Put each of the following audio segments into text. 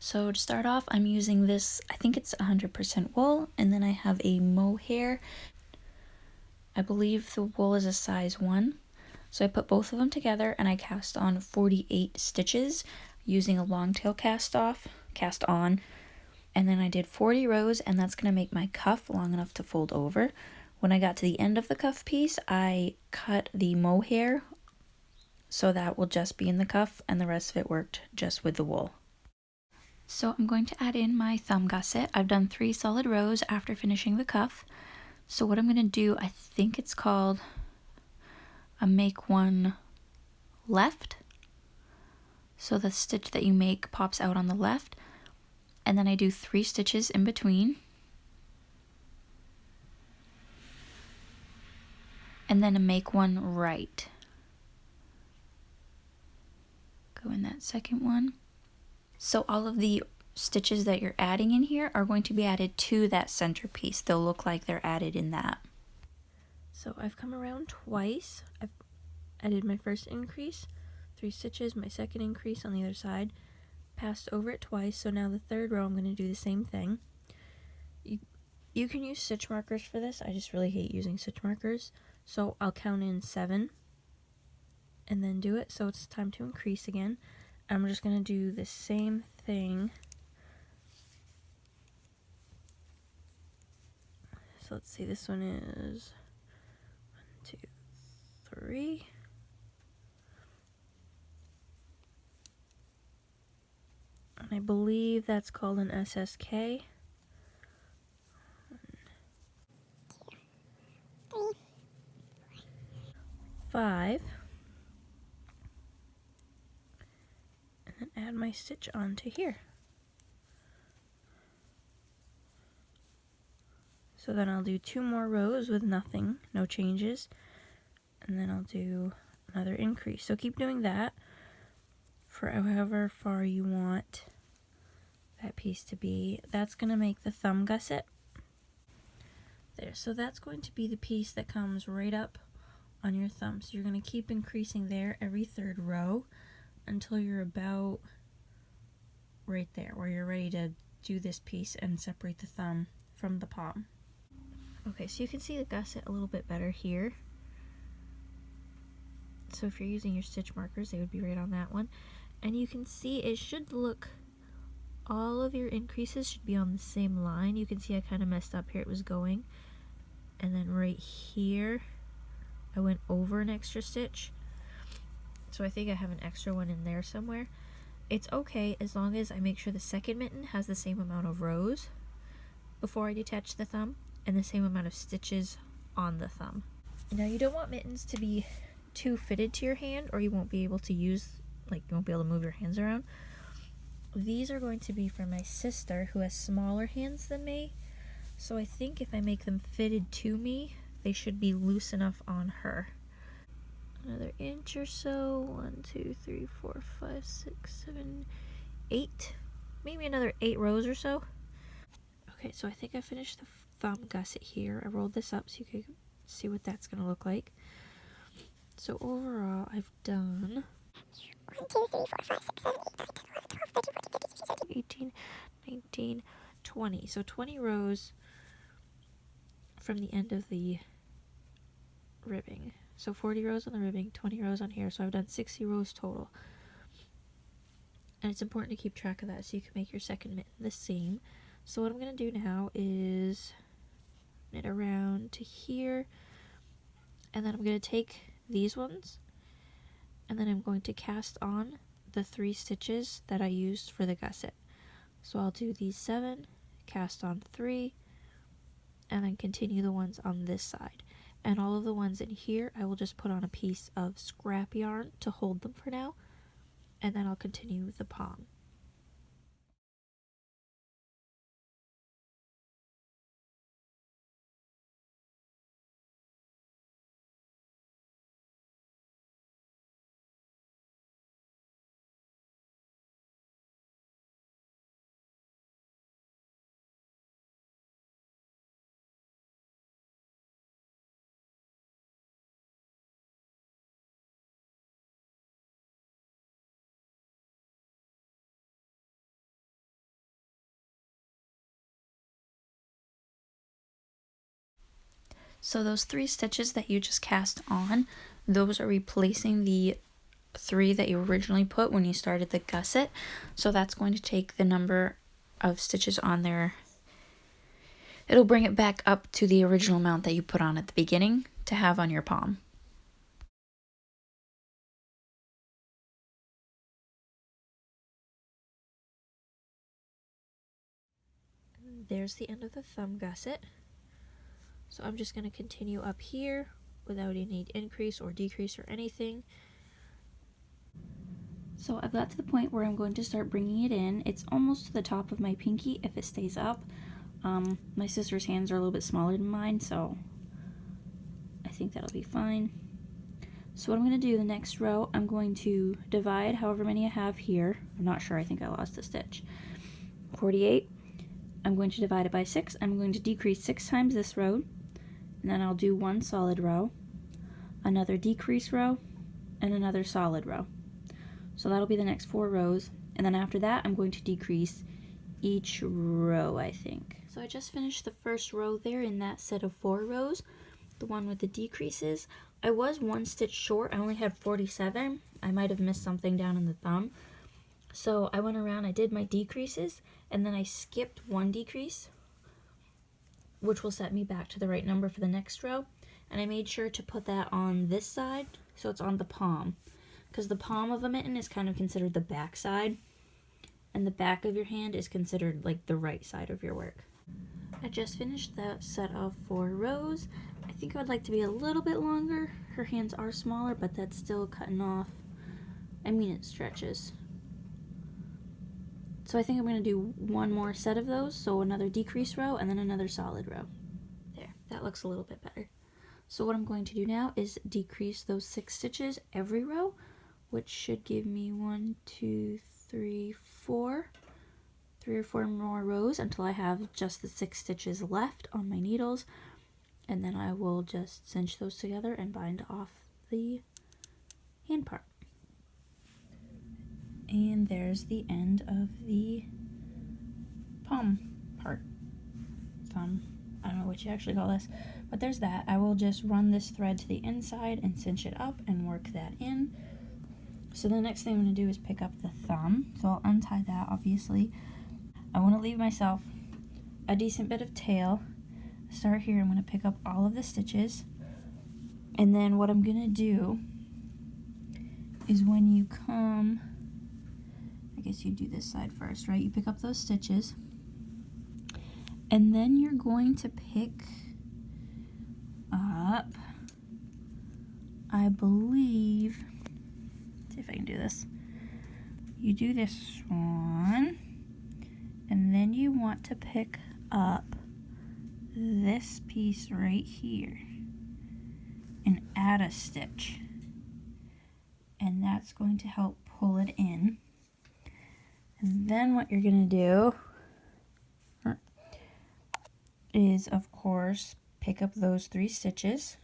So to start off, I'm using this, I think it's 100% wool, and then I have a mohair. I believe the wool is a size 1. So I put both of them together and I cast on 48 stitches using a long tail cast on, and then I did 40 rows, and that's going to make my cuff long enough to fold over. When I got to the end of the cuff piece, I cut the mohair so that will just be in the cuff, and the rest of it worked just with the wool. So I'm going to add in my thumb gusset. I've done 3 solid rows after finishing the cuff. So what I'm going to do, I think it's called a make one left. So the stitch that you make pops out on the left, and then I do 3 stitches in between. And then a make one right. Go in that second one. So all of the stitches that you're adding in here are going to be added to that centerpiece. They'll look like they're added in that. So I've come around twice. I did my first increase, 3 stitches, my second increase on the other side, passed over it twice, so now the third row I'm going to do the same thing. You can use stitch markers for this. I just really hate using stitch markers. So I'll count in 7 and then do it. So it's time to increase again. I'm just going to do the same thing. So let's see, this one is 1, 2, 3. And I believe that's called an SSK. 5. And then add my stitch onto here. So then I'll do 2 more rows with nothing, no changes, and then I'll do another increase. So keep doing that for however far you want that piece to be. That's going to make the thumb gusset. There, so that's going to be the piece that comes right up on your thumb. So you're going to keep increasing there every 3rd row until you're about right there, where you're ready to do this piece and separate the thumb from the palm. Okay, so you can see the gusset a little bit better here. So if you're using your stitch markers, they would be right on that one. And you can see it should look, all of your increases should be on the same line. You can see I kind of messed up here, it was going. And then right here, I went over an extra stitch. So I think I have an extra one in there somewhere. It's okay as long as I make sure the second mitten has the same amount of rows before I detach the thumb, and the same amount of stitches on the thumb. Now you don't want mittens to be too fitted to your hand, or you won't be able to use, like you won't be able to move your hands around. These are going to be for my sister who has smaller hands than me, so I think if I make them fitted to me, they should be loose enough on her. Another inch or so, 1, 2, 3, 4, 5, 6, 7, 8, maybe another 8 rows or so. Okay, so I think I finished the thumb gusset here. I rolled this up so you can see what that's going to look like. So overall, I've done 1, 2, 3, 4, 5, 6, 7, 8, 9, 10, 11, 12, 13, 14, 15, 16, 17, 18, 19, 20. So 20 rows from the end of the ribbing. So 40 rows on the ribbing, 20 rows on here. So I've done 60 rows total. And it's important to keep track of that so you can make your second mitten the same. So what I'm going to do now is knit around to here, and then I'm going to take these ones, and then I'm going to cast on the 3 stitches that I used for the gusset. So I'll do these 7, cast on 3, and then continue the ones on this side. And all of the ones in here, I will just put on a piece of scrap yarn to hold them for now, and then I'll continue with the palm. So those 3 stitches that you just cast on, those are replacing the 3 that you originally put when you started the gusset. So that's going to take the number of stitches on there. It'll bring it back up to the original amount that you put on at the beginning to have on your palm. There's the end of the thumb gusset. So I'm just going to continue up here without any increase or decrease or anything. So I've got to the point where I'm going to start bringing it in. It's almost to the top of my pinky if it stays up. My sister's hands are a little bit smaller than mine, so I think that'll be fine. So what I'm going to do the next row, I'm going to divide however many I have here. I'm not sure, I think I lost a stitch. 48. I'm going to divide it by 6. I'm going to decrease 6 times this row, and then I'll do 1 solid row, another decrease row, and another solid row. So that'll be the next 4 rows, and then after that I'm going to decrease each row, I think. So I just finished the first row there in that set of 4 rows, the one with the decreases. I was 1 stitch short. I only had 47. I might have missed something down in the thumb. So I went around, I did my decreases, and then I skipped 1 decrease, which will set me back to the right number for the next row. And I made sure to put that on this side, so it's on the palm, because the palm of a mitten is kind of considered the back side, and the back of your hand is considered like the right side of your work. I just finished that set of 4 rows. I think I would like to be a little bit longer. Her hands are smaller, but that's still cutting off. I mean, it stretches. So I think I'm going to do 1 more set of those, so another decrease row and then another solid row. There, that looks a little bit better. So what I'm going to do now is decrease those 6 stitches every row, which should give me 1, 2, 3, 4. 3 or 4 more rows until I have just the 6 stitches left on my needles, and then I will just cinch those together and bind off the hand part. And there's the end of the palm part. Thumb. I don't know what you actually call this, but there's that. I will just run this thread to the inside and cinch it up and work that in. So the next thing I'm going to do is pick up the thumb. So I'll untie that, obviously. I want to leave myself a decent bit of tail. Start here, I'm going to pick up all of the stitches, and then what I'm going to do is when you come, I guess you do this side first, right? You pick up those stitches, and then you're going to pick up, I believe, let's see if I can do this. You do this one, and then you want to pick up this piece right here and add a stitch, and that's going to help pull it in. And then what you're going to do is, of course, pick up those 3 stitches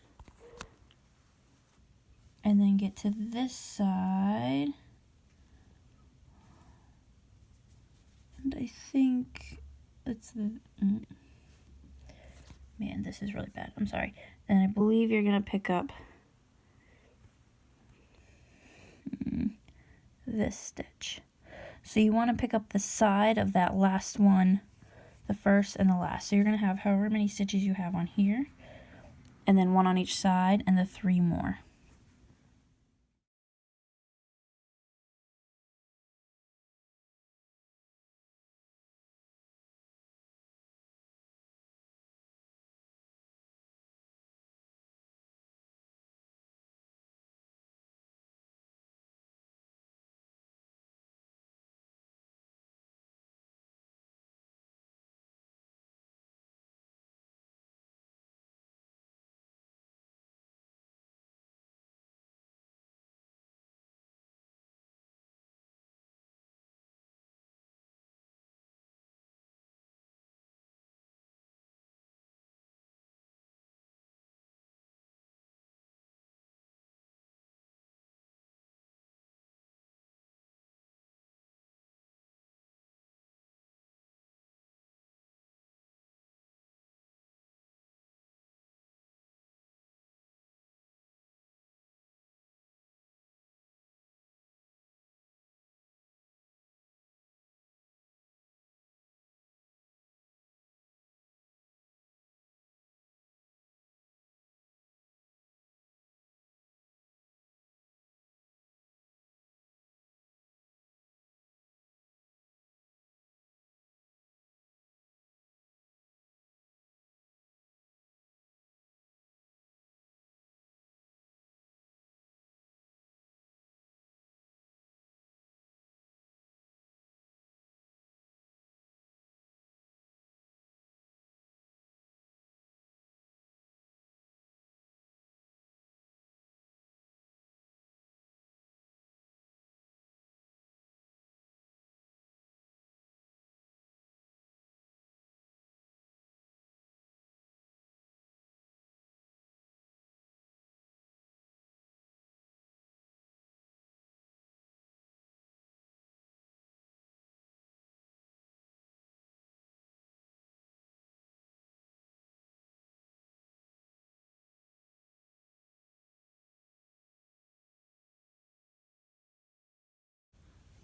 and then get to this side, and I think it's the man, this is really bad, I'm sorry. And I believe you're gonna pick up this stitch. So you want to pick up the side of that last one, the first and the last. So you're gonna have however many stitches you have on here, and then 1 on each side, and the 3 more.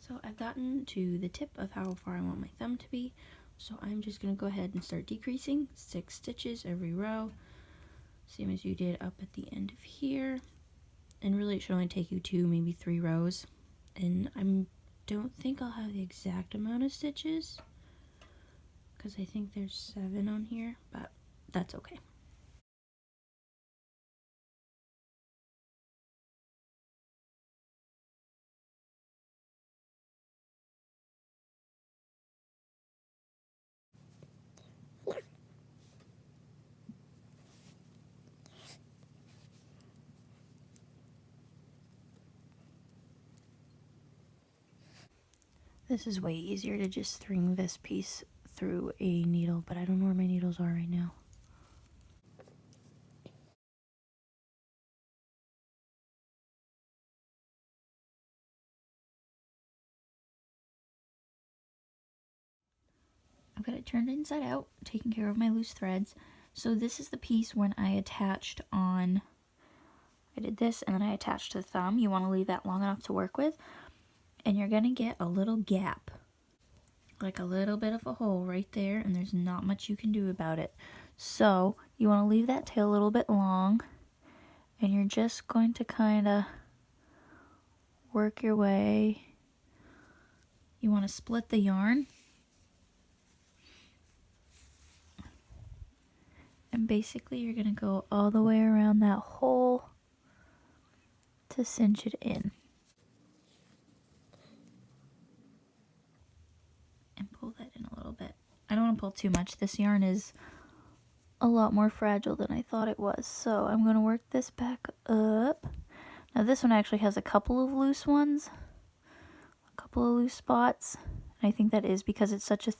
So I've gotten to the tip of how far I want my thumb to be, so I'm just going to go ahead and start decreasing 6 stitches every row, same as you did up at the end of here. And really it should only take you 2, maybe 3 rows. And I don't think I'll have the exact amount of stitches, because I think there's 7 on here, but that's okay. This is way easier to just string this piece through a needle, but I don't know where my needles are right now. I've got it turned inside out, taking care of my loose threads. So this is the piece when I attached on, I did this and then I attached to the thumb. You want to leave that long enough to work with. And you're going to get a little gap, like a little bit of a hole right there, and there's not much you can do about it. So you want to leave that tail a little bit long, and you're just going to kind of work your way. You want to split the yarn, and basically you're going to go all the way around that hole to cinch it in. And pull that in a little bit. I don't want to pull too much. This yarn is a lot more fragile than I thought it was. So I'm going to work this back up. Now this one actually has a couple of loose ones. A couple of loose spots. And I think that is because it's such a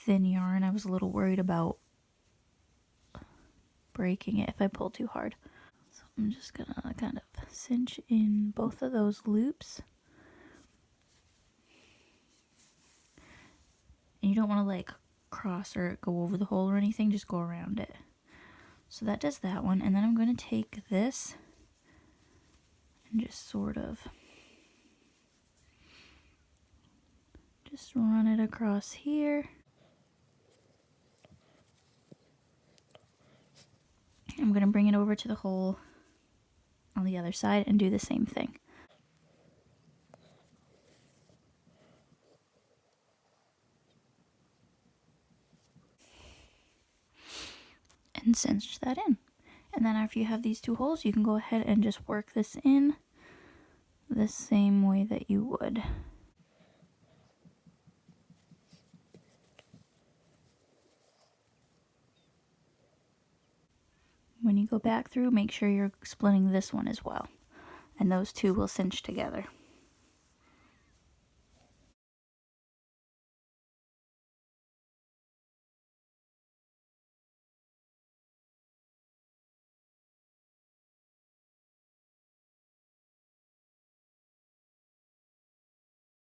thin yarn. I was a little worried about breaking it if I pull too hard. So I'm just going to kind of cinch in both of those loops. And you don't want to like cross or go over the hole or anything, just go around it. So that does that one, and then I'm going to take this and just sort of just run it across here. I'm going to bring it over to the hole on the other side and do the same thing. And cinch that in. And then after you have these 2 holes, you can go ahead and just work this in the same way that you would. When you go back through, make sure you're splitting this one as well. And those 2 will cinch together.